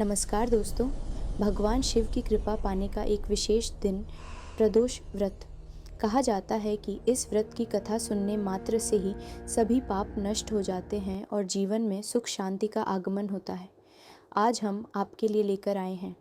नमस्कार दोस्तों। भगवान शिव की कृपा पाने का एक विशेष दिन प्रदोष व्रत। कहा जाता है कि इस व्रत की कथा सुनने मात्र से ही सभी पाप नष्ट हो जाते हैं और जीवन में सुख शांति का आगमन होता है। आज हम आपके लिए लेकर आए हैं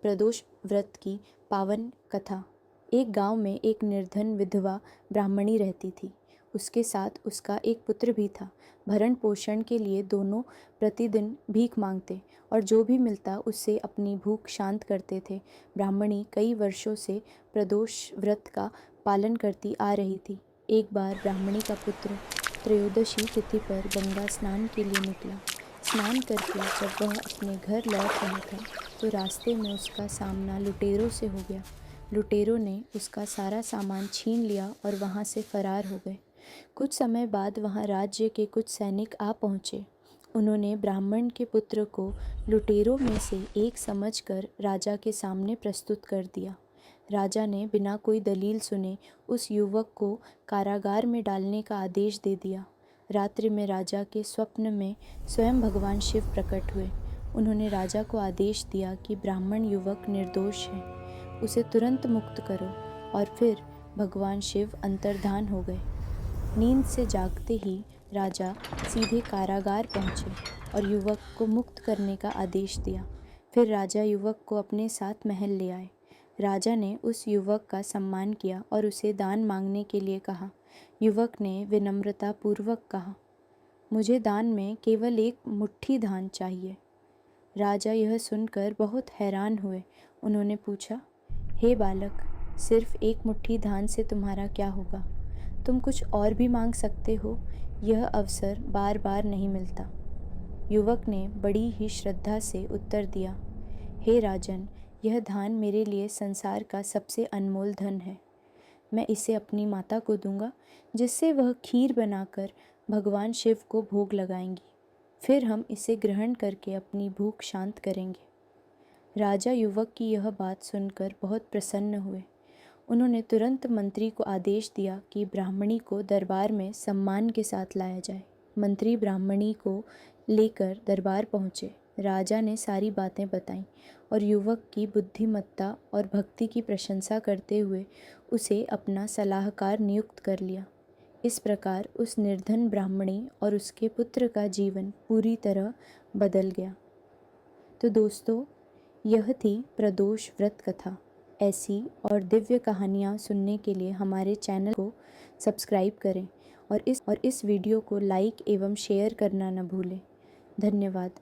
प्रदोष व्रत की पावन कथा। एक गांव में एक निर्धन विधवा ब्राह्मणी रहती थी। उसके साथ उसका एक पुत्र भी था। भरण पोषण के लिए दोनों प्रतिदिन भीख मांगते और जो भी मिलता उससे अपनी भूख शांत करते थे। ब्राह्मणी कई वर्षों से प्रदोष व्रत का पालन करती आ रही थी। एक बार ब्राह्मणी का पुत्र त्रयोदशी तिथि पर गंगा स्नान के लिए निकला। स्नान करके जब वह अपने घर लौट रहा था तो रास्ते में उसका सामना लुटेरों से हो गया। लुटेरों ने उसका सारा सामान छीन लिया और वहाँ से फरार हो गए। कुछ समय बाद वहाँ राज्य के कुछ सैनिक आ पहुँचे। उन्होंने ब्राह्मण के पुत्र को लुटेरों में से एक समझकर राजा के सामने प्रस्तुत कर दिया। राजा ने बिना कोई दलील सुने उस युवक को कारागार में डालने का आदेश दे दिया। रात्रि में राजा के स्वप्न में स्वयं भगवान शिव प्रकट हुए। उन्होंने राजा को आदेश दिया कि ब्राह्मण युवक निर्दोष है, उसे तुरंत मुक्त करो। और फिर भगवान शिव अंतर्धान हो गए। नींद से जागते ही राजा सीधे कारागार पहुँचे और युवक को मुक्त करने का आदेश दिया। फिर राजा युवक को अपने साथ महल ले आए। राजा ने उस युवक का सम्मान किया और उसे दान मांगने के लिए कहा। युवक ने विनम्रता पूर्वक कहा, मुझे दान में केवल एक मुट्ठी धान चाहिए। राजा यह सुनकर बहुत हैरान हुए। उन्होंने पूछा, हे बालक, सिर्फ एक मुट्ठी धान से तुम्हारा क्या होगा? तुम कुछ और भी मांग सकते हो, यह अवसर बार बार नहीं मिलता। युवक ने बड़ी ही श्रद्धा से उत्तर दिया, हे राजन, यह धान मेरे लिए संसार का सबसे अनमोल धन है। मैं इसे अपनी माता को दूंगा, जिससे वह खीर बनाकर भगवान शिव को भोग लगाएंगी। फिर हम इसे ग्रहण करके अपनी भूख शांत करेंगे। राजा युवक की यह बात सुनकर बहुत प्रसन्न हुए। उन्होंने तुरंत मंत्री को आदेश दिया कि ब्राह्मणी को दरबार में सम्मान के साथ लाया जाए। मंत्री ब्राह्मणी को लेकर दरबार पहुँचे। राजा ने सारी बातें बताईं और युवक की बुद्धिमत्ता और भक्ति की प्रशंसा करते हुए उसे अपना सलाहकार नियुक्त कर लिया। इस प्रकार उस निर्धन ब्राह्मणी और उसके पुत्र का जीवन पूरी तरह बदल गया। तो दोस्तों, यह थी प्रदोष व्रत कथा। ऐसी और दिव्य कहानियाँ सुनने के लिए हमारे चैनल को सब्सक्राइब करें और इस वीडियो को लाइक एवं शेयर करना न भूलें। धन्यवाद।